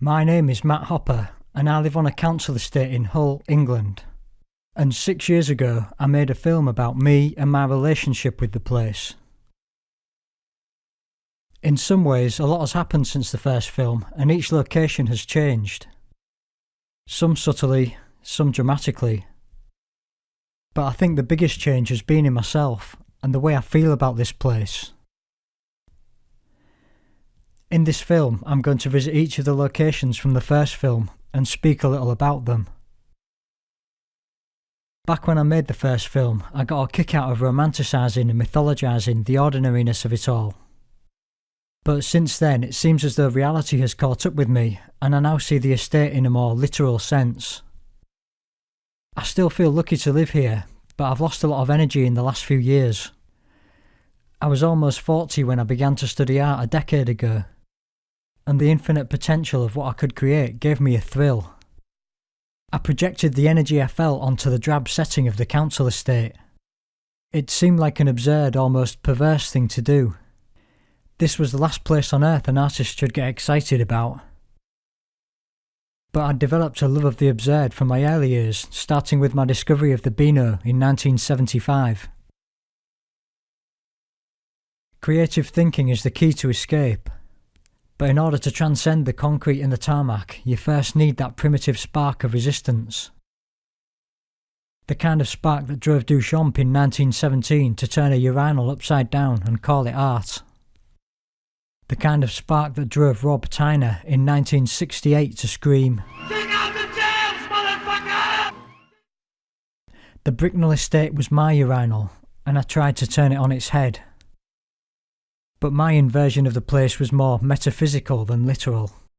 My name is Matt Hopper, and I live on a council estate in Hull, England. And 6 years ago, I made a film about me and my relationship with the place. In some ways, a lot has happened since the first film, and each location has changed. Some subtly, some dramatically. But I think the biggest change has been in myself, and the way I feel about this place. In this film, I'm going to visit each of the locations from the first film and speak a little about them. Back when I made the first film, I got a kick out of romanticising and mythologising the ordinariness of it all. But since then, it seems as though reality has caught up with me, and I now see the estate in a more literal sense. I still feel lucky to live here, but I've lost a lot of energy in the last few years. I was almost 40 when I began to study art a decade ago, and the infinite potential of what I could create gave me a thrill. I projected the energy I felt onto the drab setting of the council estate. It seemed like an absurd, almost perverse thing to do. This was the last place on earth an artist should get excited about. But I'd developed a love of the absurd from my early years, starting with my discovery of the Beano in 1975. Creative thinking is the key to escape. But in order to transcend the concrete and the tarmac, you first need that primitive spark of resistance. The kind of spark that drove Duchamp in 1917 to turn a urinal upside down and call it art. The kind of spark that drove Rob Tyner in 1968 to scream, "Dig out the jails, motherfucker!" The Bricknell estate was my urinal, and I tried to turn it on its head. But my inversion of the place was more metaphysical than literal.